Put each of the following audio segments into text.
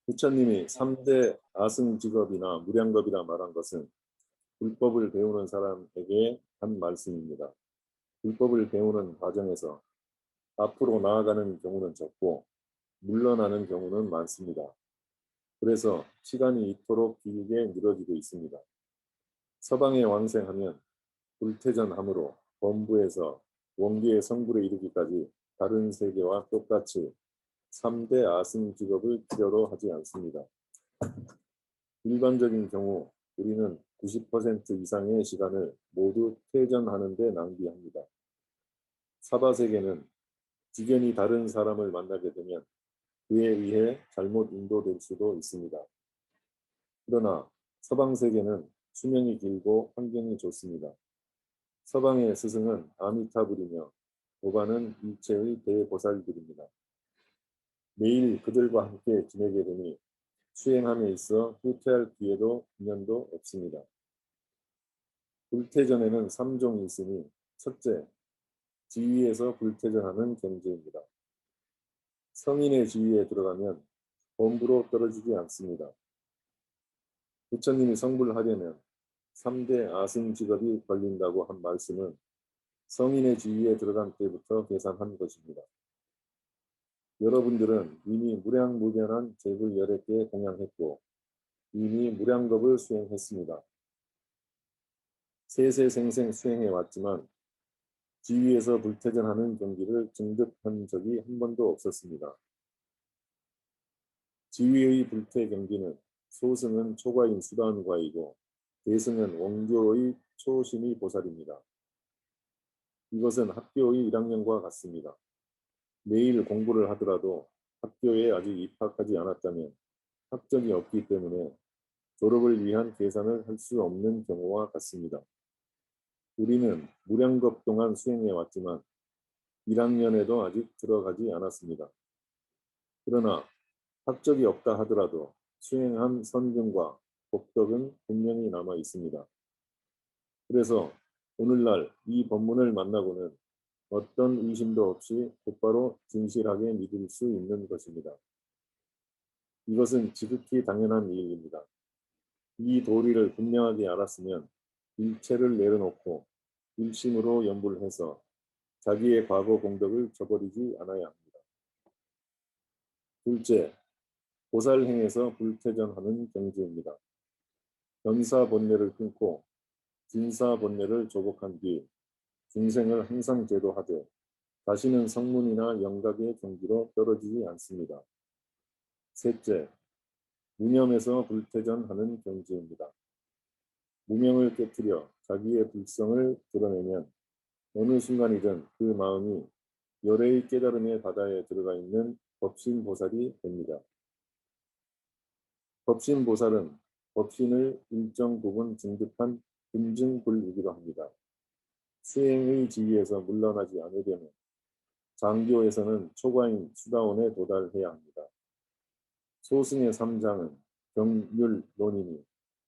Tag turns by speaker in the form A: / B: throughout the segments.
A: 부처님이 3대 아승직업이나 무량겁이라 말한 것은 불법을 배우는 사람에게 한 말씀입니다. 불법을 배우는 과정에서 앞으로 나아가는 경우는 적고 물러나는 경우는 많습니다. 그래서 시간이 이토록 길게 미뤄지고 있습니다. 서방에 왕생하면 불태전함으로 범부에서 원기의 성불에 이르기까지 다른 세계와 똑같이 3대 아승직업을 필요로 하지 않습니다. 일반적인 경우 우리는 90% 이상의 시간을 모두 퇴전하는 데 낭비합니다. 사바세계는 지견이 다른 사람을 만나게 되면 그에 의해 잘못 인도될 수도 있습니다. 그러나 서방세계는 수명이 길고 환경이 좋습니다. 서방의 스승은 아미타불이며 오바는 일체의 대보살들입니다. 매일 그들과 함께 지내게 되니 수행함에 있어 후퇴할 기회도 인연도 없습니다. 불퇴전에는 3종이 있으니 첫째, 지위에서 불퇴전하는 경지입니다. 성인의 지위에 들어가면 범부로 떨어지지 않습니다. 부처님이 성불하려면 3대 아승직업이 걸린다고 한 말씀은 성인의 지위에 들어간 때부터 계산한 것입니다. 여러분들은 이미 무량무변한 제불 여러 개 공양했고 이미 무량겁을 수행했습니다. 세세생생 수행해 왔지만 지위에서 불퇴전하는 경기를 증득한 적이 한 번도 없었습니다. 지위의 불퇴 경기는 소승은 초과인 수단과이고 대승은 원교의 초심이 보살입니다. 이것은 학교의 1학년과 같습니다. 매일 공부를 하더라도 학교에 아직 입학하지 않았다면 학점이 없기 때문에 졸업을 위한 계산을 할 수 없는 경우와 같습니다. 우리는 무량겁 동안 수행해 왔지만 1학년에도 아직 들어가지 않았습니다. 그러나 학적이 없다 하더라도 수행한 선근과 복덕은 분명히 남아 있습니다. 그래서 오늘날 이 법문을 만나고는 어떤 의심도 없이 곧바로 진실하게 믿을 수 있는 것입니다. 이것은 지극히 당연한 일입니다. 이 도리를 분명하게 알았으면 일체를 내려놓고 일심으로 연불을 해서 자기의 과거 공덕을 저버리지 않아야 합니다. 둘째, 보살행에서 불퇴전하는 경지입니다. 견사본래를 끊고 진사본래를 조복한 뒤 중생을 항상 제도하되 다시는 성문이나 영각의 경지로 떨어지지 않습니다. 셋째, 무념에서 불퇴전하는 경지입니다. 무명을 깨뜨려 자기의 불성을 드러내면 어느 순간이든 그 마음이 열애의 깨달음의 바다에 들어가 있는 법신보살이 됩니다. 법신보살은 법신을 일정 부분 증득한 금증불이기도 합니다. 수행의 지위에서 물러나지 않으려면 장교에서는 초과인 수다원에 도달해야 합니다. 소승의 3장은 경률론이니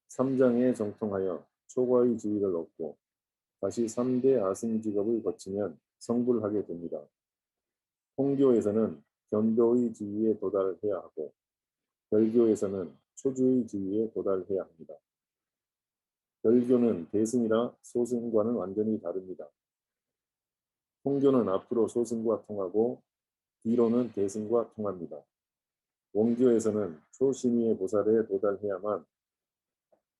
A: 3장에 정통하여 초과의 지위를 얻고 다시 3대 아승직업을 거치면 성불하게 됩니다. 통교에서는 견도의 지위에 도달해야 하고 별교에서는 초주의 지위에 도달해야 합니다. 별교는 대승이라 소승과는 완전히 다릅니다. 통교는 앞으로 소승과 통하고 뒤로는 대승과 통합니다. 원교에서는 초신위의 보살에 도달해야만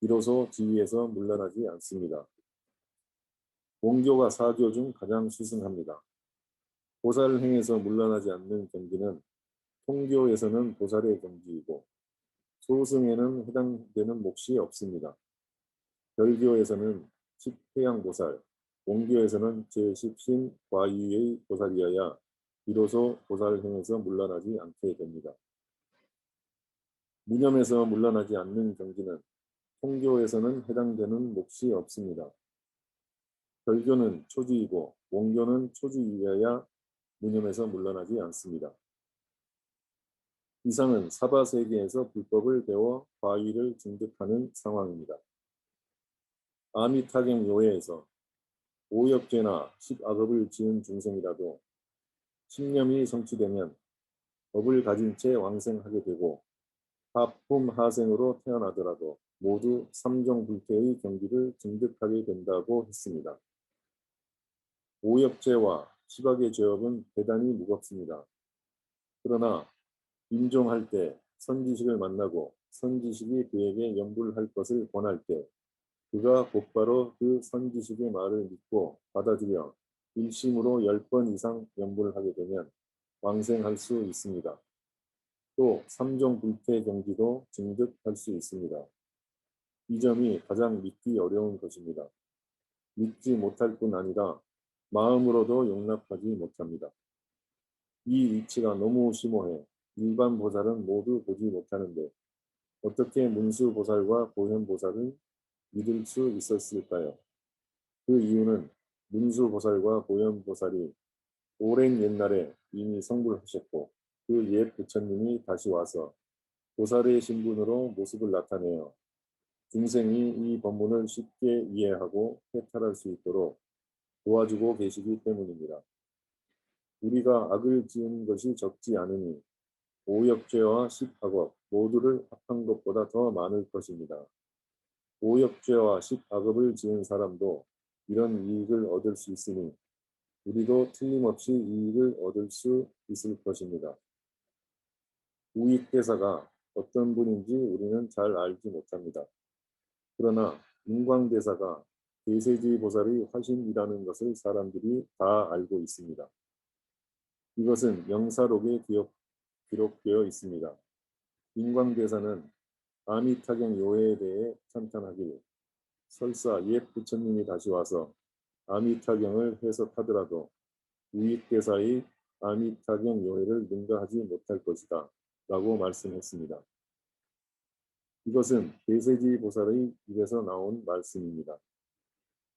A: 비로소 지위에서 물러나지 않습니다. 원교가 4교 중 가장 수승합니다. 보살행에서 물러나지 않는 경지는 통교에서는 보살의 경지이고 소승에는 해당되는 몫이 없습니다. 별교에서는 십회양보살, 원교에서는 제10신 과유의 보살이어야 비로소 보살행에서 물러나지 않게 됩니다. 무념에서 물러나지 않는 경지는 통교에서는 해당되는 몫이 없습니다. 별교는 초지이고 원교는 초지이어야 무념에서 물러나지 않습니다. 이상은 사바세계에서 불법을 배워 과위를 증득하는 상황입니다. 아미타경 요해에서 오역죄나 10악업을 지은 중생이라도 신념이 성취되면 법을 가진 채 왕생하게 되고 하품 하생으로 태어나더라도 모두 삼종불태의 경지를 증득하게 된다고 했습니다. 오역죄와 시박의 죄업은 대단히 무겁습니다. 그러나 임종할 때 선지식을 만나고 선지식이 그에게 연불할 것을 권할 때 그가 곧바로 그 선지식의 말을 믿고 받아들여 일심으로 10번 이상 연불하게 되면 왕생할 수 있습니다. 또 삼종불태 경지도 증득할 수 있습니다. 이 점이 가장 믿기 어려운 것입니다. 믿지 못할 뿐 아니라 마음으로도 용납하지 못합니다. 이 이치가 너무 심오해 일반 보살은 모두 보지 못하는데 어떻게 문수보살과 보현보살은 믿을 수 있었을까요? 그 이유는 문수보살과 보현보살이 오랜 옛날에 이미 성불하셨고 그 옛 부처님이 다시 와서 보살의 신분으로 모습을 나타내어 중생이 이 법문을 쉽게 이해하고 해탈할 수 있도록 도와주고 계시기 때문입니다. 우리가 악을 지은 것이 적지 않으니 오역죄와 십악업 모두를 합한 것보다 더 많을 것입니다. 오역죄와 십악업을 지은 사람도 이런 이익을 얻을 수 있으니 우리도 틀림없이 이익을 얻을 수 있을 것입니다. 우익대사가 어떤 분인지 우리는 잘 알지 못합니다. 그러나 인광대사가 대세지 보살의 화신이라는 것을 사람들이 다 알고 있습니다. 이것은 영사록에 기록되어 있습니다. 인광대사는 아미타경 요해에 대해 찬탄하길 설사 옛 부처님이 다시 와서 아미타경을 해석하더라도 우익대사의 아미타경 요해를 능가하지 못할 것이다 라고 말씀했습니다. 이것은 대세지 보살의 입에서 나온 말씀입니다.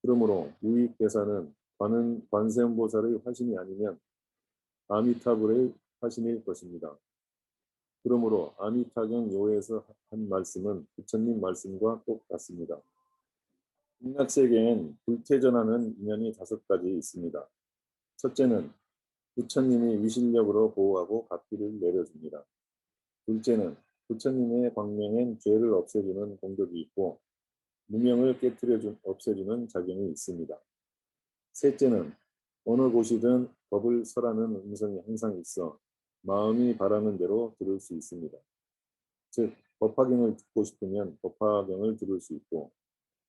A: 그러므로 우익대사는 관세음보살의 화신이 아니면 아미타불의 화신일 것입니다. 그러므로 아미타경 요에서 한 말씀은 부처님 말씀과 똑같습니다. 극락세계엔 불태전하는 인연이 5가지 있습니다. 첫째는 부처님이 위신력으로 보호하고 갓비를 내려줍니다. 둘째는 부처님의 광명엔 죄를 없애주는 공덕이 있고 무명을 없애주는 작용이 있습니다. 셋째는 어느 곳이든 법을 설하는 음성이 항상 있어 마음이 바라는 대로 들을 수 있습니다. 즉 법화경을 듣고 싶으면 법화경을 들을 수 있고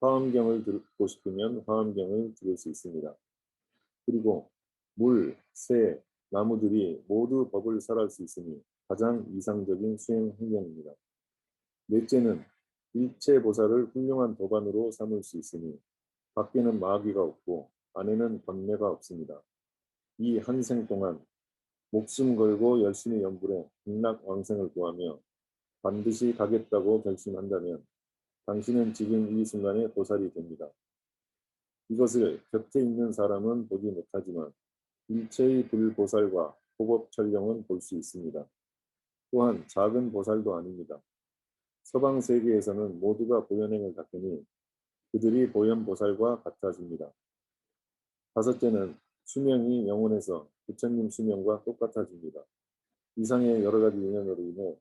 A: 화엄경을 듣고 싶으면 화엄경을 들을 수 있습니다. 그리고 물, 새, 나무들이 모두 법을 설할 수 있으니 가장 이상적인 수행 환경입니다. 넷째는 일체 보살을 훌륭한 도반으로 삼을 수 있으니 밖에는 마귀가 없고 안에는 번뇌가 없습니다. 이 한 생 동안 목숨 걸고 열심히 연불해 극락 왕생을 구하며 반드시 가겠다고 결심한다면 당신은 지금 이 순간에 보살이 됩니다. 이것을 곁에 있는 사람은 보지 못하지만 일체의 불보살과 호법천령은 볼 수 있습니다. 또한 작은 보살도 아닙니다. 서방 세계에서는 모두가 보현행을 닦으니 그들이 보현보살과 같아집니다. 다섯째는 수명이 영원해서 부처님 수명과 똑같아집니다. 이상의 여러 가지 인연으로 인해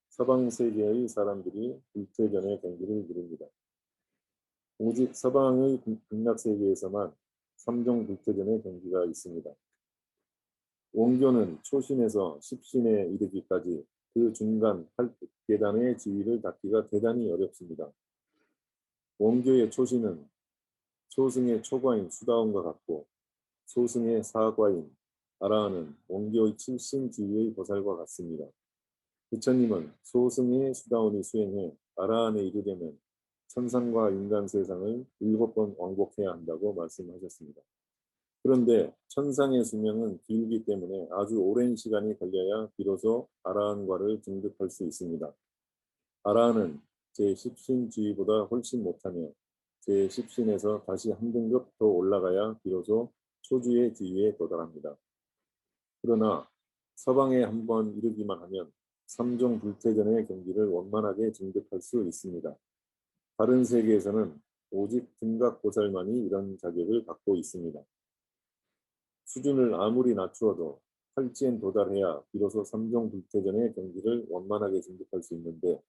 A: 서방 세계의 사람들이 불퇴전의 경지를 이룹니다. 오직 서방의 극락세계에서만 삼종 불퇴전의 경지가 있습니다. 원교는 초신에서 십신에 이르기까지 그 중간 8계단의 지위를 닦기가 대단히 어렵습니다. 원교의 초신은 초승의 초과인 수다원과 같고 소승의 사과인 아라한은 원교의 7신 지위의 보살과 같습니다. 부처님은 소승의 수다원이 수행해 아라한에 이르려면 천상과 인간 세상을 7번 왕복해야 한다고 말씀하셨습니다. 그런데 천상의 수명은 길기 때문에 아주 오랜 시간이 걸려야 비로소 아라한과를 증득할 수 있습니다. 아라한은 제10신 지위보다 훨씬 못하며 제10신에서 다시 한 등급 더 올라가야 비로소 초주의 지위에 도달합니다. 그러나 서방에 한번 이르기만 하면 삼종 불퇴전의 경지를 원만하게 증득할 수 있습니다. 다른 세계에서는 오직 등각보살만이 이런 자격을 갖고 있습니다. 수준을 아무리 낮추어도 탈지엔 도달해야 비로소 삼종 불퇴전의 경지를 원만하게 증득할 수 있는데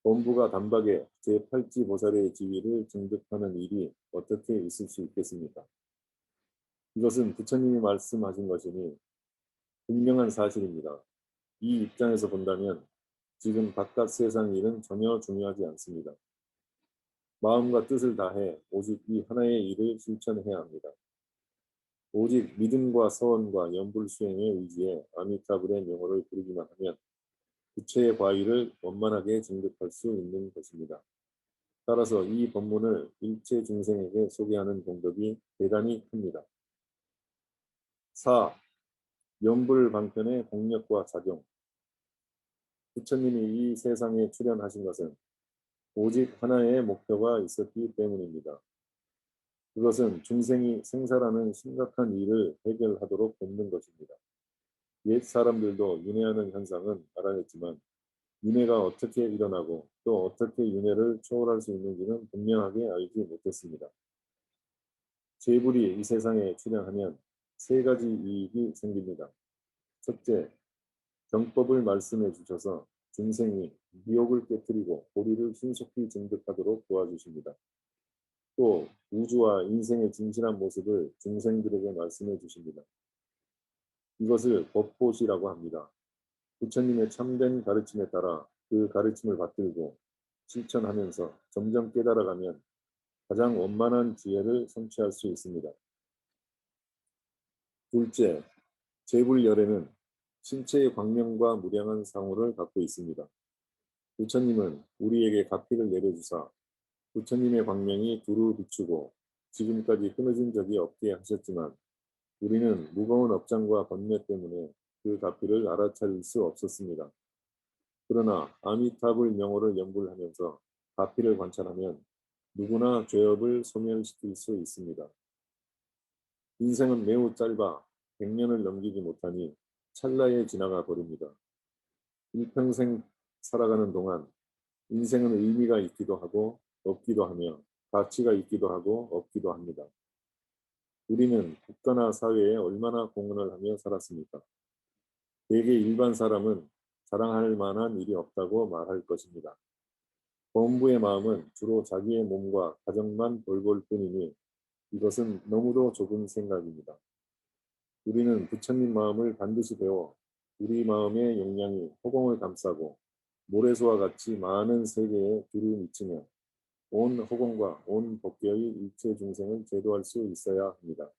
A: 범부가 단박에 제8지 보살의 지위를 증득하는 일이 어떻게 있을 수 있겠습니까? 이것은 부처님이 말씀하신 것이니 분명한 사실입니다. 이 입장에서 본다면 지금 바깥 세상 일은 전혀 중요하지 않습니다. 마음과 뜻을 다해 오직 이 하나의 일을 실천해야 합니다. 오직 믿음과 서원과 연불 수행에 의지해 아미타불의 명호를 부르기만 하면 부처의 과일을 원만하게 증득할 수 있는 것입니다. 따라서 이 법문을 일체 중생에게 소개하는 공덕이 대단히 큽니다. 4. 연불 방편의 공력과 작용. 부처님이 이 세상에 출현하신 것은 오직 하나의 목표가 있었기 때문입니다. 그것은 중생이 생사라는 심각한 일을 해결하도록 돕는 것입니다. 옛 사람들도 윤회하는 현상은 알아냈지만 윤회가 어떻게 일어나고 또 어떻게 윤회를 초월할 수 있는지는 분명하게 알지 못했습니다. 제불이 이 세상에 출현하면 세 가지 이익이 생깁니다. 첫째, 정법을 말씀해 주셔서 중생이 미혹을 깨뜨리고 도리를 신속히 증득하도록 도와주십니다. 또 우주와 인생의 진실한 모습을 중생들에게 말씀해 주십니다. 이것을 법보시라고 합니다. 부처님의 참된 가르침에 따라 그 가르침을 받들고 실천하면서 점점 깨달아가면 가장 원만한 지혜를 성취할 수 있습니다. 둘째, 제불열애는 신체의 광명과 무량한 상호를 갖고 있습니다. 부처님은 우리에게 가피를 내려주사 부처님의 광명이 두루 비추고 지금까지 끊어진 적이 없게 하셨지만 우리는 무거운 업장과 번뇌 때문에 그 가피를 알아차릴 수 없었습니다. 그러나 아미타불 명호를 연불하면서 가피를 관찰하면 누구나 죄업을 소멸시킬 수 있습니다. 인생은 매우 짧아 100년을 넘기지 못하니 찰나에 지나가 버립니다. 일평생 살아가는 동안 인생은 의미가 있기도 하고 없기도 하며 가치가 있기도 하고 없기도 합니다. 우리는 국가나 사회에 얼마나 공헌을 하며 살았습니까? 대개 일반 사람은 자랑할 만한 일이 없다고 말할 것입니다. 범부의 마음은 주로 자기의 몸과 가정만 돌볼 뿐이니 이것은 너무도 좁은 생각입니다. 우리는 부처님 마음을 반드시 배워 우리 마음의 용량이 허공을 감싸고 모래소와 같이 많은 세계에 두루 미치며 온 허공과 온 법계의 일체 중생을 제도할 수 있어야 합니다.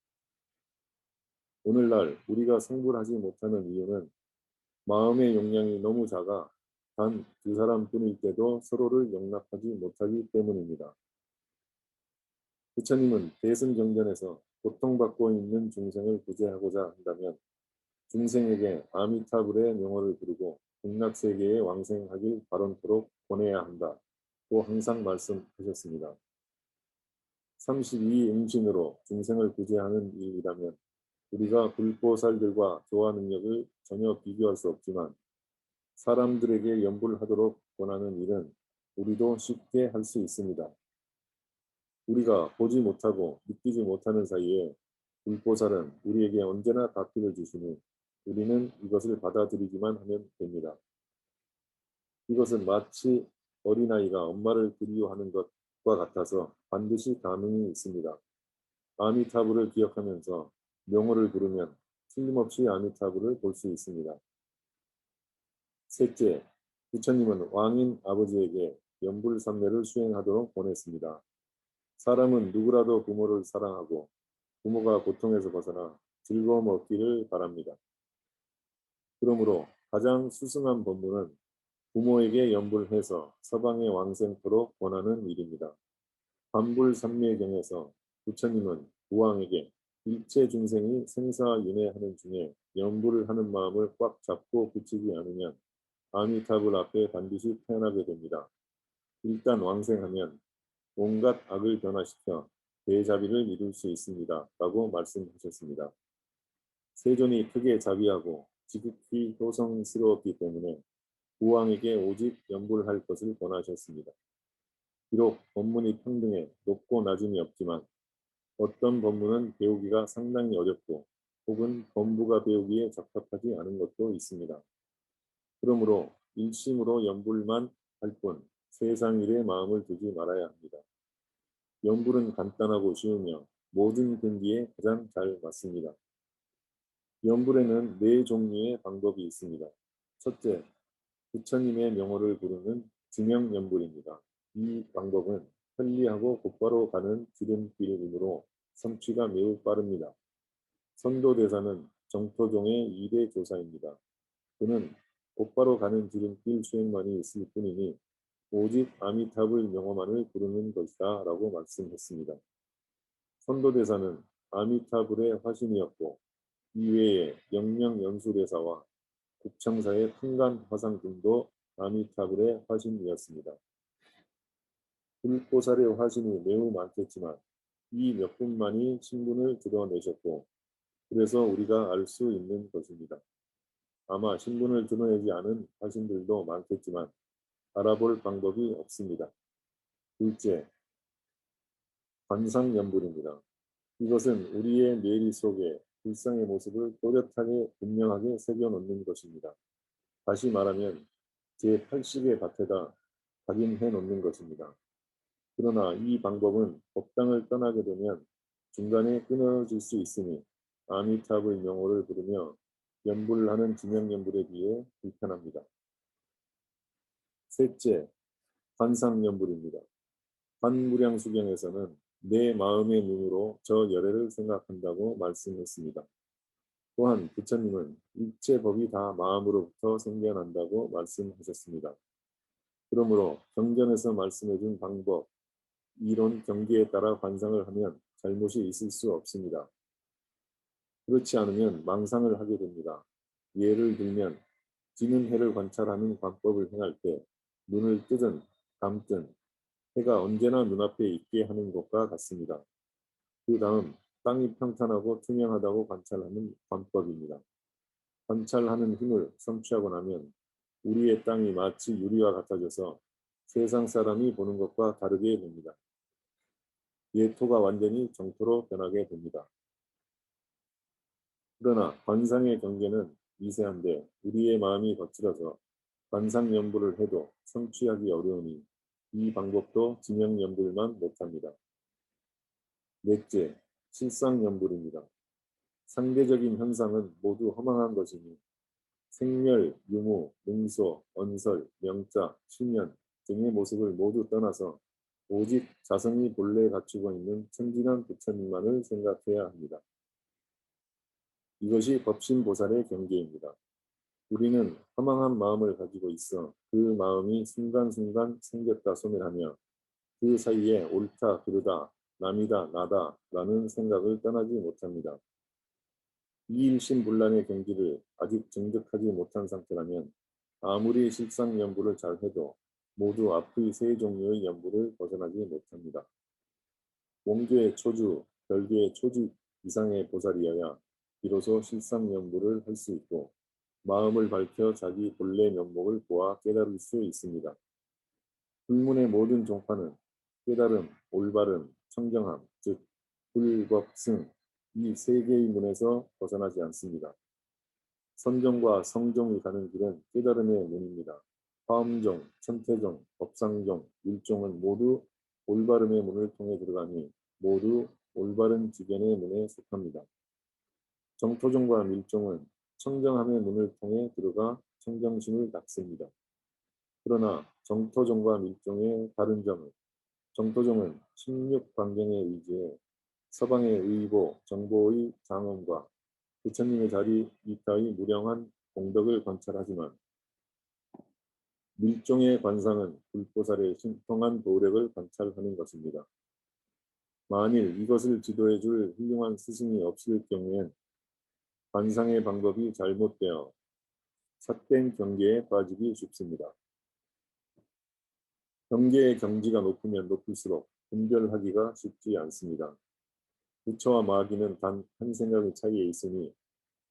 A: 오늘날 우리가 성불하지 못하는 이유는 마음의 용량이 너무 작아 단 두 사람뿐일 때도 서로를 용납하지 못하기 때문입니다. 부처님은 대승경전에서 고통받고 있는 중생을 구제하고자 한다면 중생에게 아미타불의 명호를 부르고 극락세계에 왕생하길 바람토록 보내야 한다고 항상 말씀하셨습니다. 32 응신으로 중생을 구제하는 일이라면 우리가 불보살들과 교화 능력을 전혀 비교할 수 없지만 사람들에게 연불하도록 권하는 일은 우리도 쉽게 할 수 있습니다. 우리가 보지 못하고 느끼지 못하는 사이에 불보살은 우리에게 언제나 가피를 주시니 우리는 이것을 받아들이기만 하면 됩니다. 이것은 마치 어린아이가 엄마를 그리워하는 것과 같아서 반드시 가능이 있습니다. 아미타불을 기억하면서 명호를 부르면 틀림없이 아미타불을 볼 수 있습니다. 셋째, 부처님은 왕인 아버지에게 연불삼매를 수행하도록 보냈습니다. 사람은 누구라도 부모를 사랑하고 부모가 고통에서 벗어나 즐거움 얻기를 바랍니다. 그러므로 가장 수승한 법문은 부모에게 연불해서 서방의 왕생토록 권하는 일입니다. 반불삼매경에서 부처님은 부왕에게 일체 중생이 생사윤회하는 중에 연불을 하는 마음을 꽉 잡고 붙이지 않으면 아미타불 앞에 반드시 태어나게 됩니다. 일단 왕생하면 온갖 악을 변화시켜 대자비를 이룰 수 있습니다. 라고 말씀하셨습니다. 세존이 크게 자비하고 지극히 효성스러웠기 때문에 부왕에게 오직 연불할 것을 권하셨습니다. 비록 법문이 평등해 높고 낮음이 없지만 어떤 법문은 배우기가 상당히 어렵고 혹은 범부가 배우기에 적합하지 않은 것도 있습니다. 그러므로 일심으로 연불만 할 뿐 세상 일에 마음을 두지 말아야 합니다. 연불은 간단하고 쉬우며 모든 경기에 가장 잘 맞습니다. 연불에는 네 종류의 방법이 있습니다. 첫째, 부처님의 명호를 부르는 지명연불입니다. 이 방법은 편리하고 곧바로 가는 지름길이므로 성취가 매우 빠릅니다. 선도대사는 정토종의 2대 조사입니다. 그는 곧바로 가는 지름길 수행만이 있을 뿐이니 오직 아미탑을 명호만을 부르는 것이다 라고 말씀했습니다. 선도대사는 아미타불의 화신이었고 이외에 영명연수대사와 국청사의 풍간 화상 등도 아미타불의 화신이었습니다. 불보살의 화신이 매우 많겠지만 이 몇 분만이 신분을 드러내셨고 그래서 우리가 알 수 있는 것입니다. 아마 신분을 드러내지 않은 화신들도 많겠지만 알아볼 방법이 없습니다. 둘째, 관상연불입니다. 이것은 우리의 뇌리 속에 불상의 모습을 또렷하게 분명하게 새겨놓는 것입니다. 다시 말하면 제80의 밭에다 각인해 놓는 것입니다. 그러나 이 방법은 법당을 떠나게 되면 중간에 끊어질 수 있으니 아미타불 명호를 부르며 연불하는 지명연불에 비해 불편합니다. 셋째, 관상연불입니다. 관무량수경에서는 내 마음의 눈으로 저 열애를 생각한다고 말씀했습니다. 또한 부처님은 일체 법이 다 마음으로부터 생겨난다고 말씀하셨습니다. 그러므로 경전에서 말씀해준 방법, 이론 경계에 따라 관상을 하면 잘못이 있을 수 없습니다. 그렇지 않으면 망상을 하게 됩니다. 예를 들면 지는 해를 관찰하는 관법을 행할 때 눈을 뜨든 감든 해가 언제나 눈앞에 있게 하는 것과 같습니다. 그 다음 땅이 평탄하고 투명하다고 관찰하는 관법입니다. 관찰하는 힘을 성취하고 나면 우리의 땅이 마치 유리와 같아져서 세상 사람이 보는 것과 다르게 됩니다. 예토가 완전히 정토로 변하게 됩니다. 그러나 관상의 경계는 미세한데 우리의 마음이 거칠어서 관상연불을 해도 성취하기 어려우니 이 방법도 지명연불만 못합니다. 넷째, 실상연불입니다. 상대적인 현상은 모두 허망한 것이니 생멸, 유무, 능소, 언설, 명자, 수면 등의 모습을 모두 떠나서 오직 자성이 본래 갖추고 있는 천진한 부처님만을 생각해야 합니다. 이것이 법신보살의 경계입니다. 우리는 허망한 마음을 가지고 있어 그 마음이 순간순간 생겼다 소멸하며 그 사이에 옳다 그르다 남이다 나다 라는 생각을 떠나지 못합니다. 이일신불란의 경지를 아직 정득하지 못한 상태라면 아무리 실상연불을 잘 해도 모두 앞의 세 종류의 연불을 벗어나지 못합니다. 원교의 초주, 별교의 초주 이상의 보살이어야 비로소 실상연불을 할 수 있고 마음을 밝혀 자기 본래 면목을 보아 깨달을 수 있습니다. 불문의 모든 종파는 깨달음, 올바름, 청정함, 즉 불법승 이 세 개의 문에서 벗어나지 않습니다. 선종과 성종이 가는 길은 깨달음의 문입니다. 화엄종, 천태종, 법상종, 일종은 모두 올바름의 문을 통해 들어가니 모두 올바른 지견의 문에 속합니다. 정토종과 밀종은 청정함의 문을 통해 들어가 청정심을 닦습니다. 그러나 정토종과 밀종의 다른 점은 정토종은 16광경에 의지해 서방의 의보, 정보의 장엄과 부처님의 자리 이타의 무량한 공덕을 관찰하지만 밀종의 관상은 불보살의 신통한 도력을 관찰하는 것입니다. 만일 이것을 지도해 줄 훌륭한 스승이 없을 경우엔 관상의 방법이 잘못되어 삿된 경계에 빠지기 쉽습니다. 경계의 경지가 높으면 높을수록 분별하기가 쉽지 않습니다. 부처와 마귀는 단 한 생각의 차이에 있으니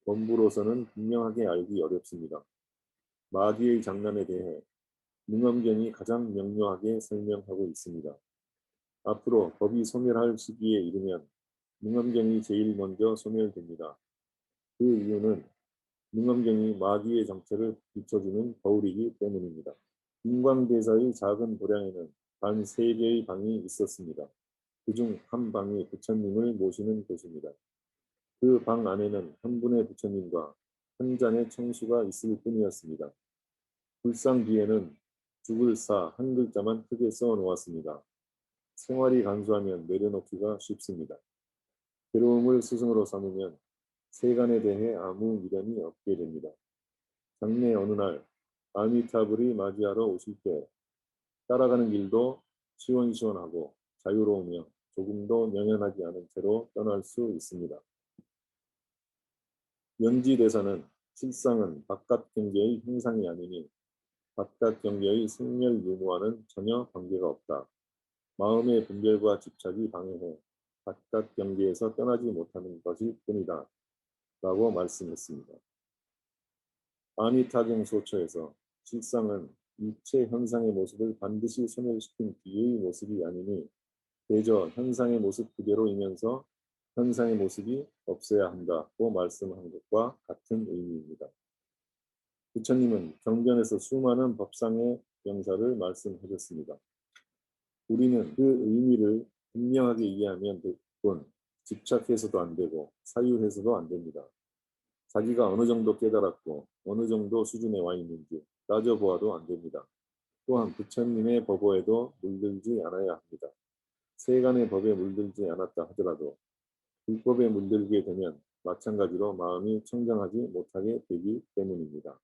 A: 범부로서는 분명하게 알기 어렵습니다. 마귀의 장난에 대해 능엄경이 가장 명료하게 설명하고 있습니다. 앞으로 법이 소멸할 시기에 이르면 능엄경이 제일 먼저 소멸됩니다. 그 이유는 능엄경이 마귀의 정체를 비춰주는 거울이기 때문입니다. 인광대사의 작은 도량에는 단 3개의 방이 있었습니다. 그중 한 방이 부처님을 모시는 곳입니다. 그 방 안에는 한 분의 부처님과 한 잔의 청수가 있을 뿐이었습니다. 불상 뒤에는 죽을 사 한 글자만 크게 써 놓았습니다. 생활이 간소하면 내려놓기가 쉽습니다. 괴로움을 스승으로 삼으면 세간에 대해 아무 미련이 없게 됩니다. 장래 어느 날 아미타불이 맞이하러 오실 때 따라가는 길도 시원시원하고 자유로우며 조금도 연연하지 않은 채로 떠날 수 있습니다. 연지대사는 실상은 바깥 경계의 형상이 아니니 바깥 경계의 생멸 유무와는 전혀 관계가 없다. 마음의 분별과 집착이 방해해 바깥 경계에서 떠나지 못하는 것일 뿐이다. 라고 말씀했습니다. 아미타경 소처에서 실상은 일체 현상의 모습을 반드시 소멸시킨 뒤의 모습이 아니니 대저 현상의 모습 그대로이면서 현상의 모습이 없어야 한다고 말씀한 것과 같은 의미입니다. 부처님은 경전에서 수많은 법상의 명사를 말씀하셨습니다. 우리는 그 의미를 분명하게 이해하면 될 뿐 집착해서도 안 되고 사유해서도 안 됩니다. 자기가 어느 정도 깨달았고 어느 정도 수준에 와 있는지 따져보아도 안 됩니다. 또한 부처님의 법어에도 물들지 않아야 합니다. 세간의 법에 물들지 않았다 하더라도 불법에 물들게 되면 마찬가지로 마음이 청정하지 못하게 되기 때문입니다.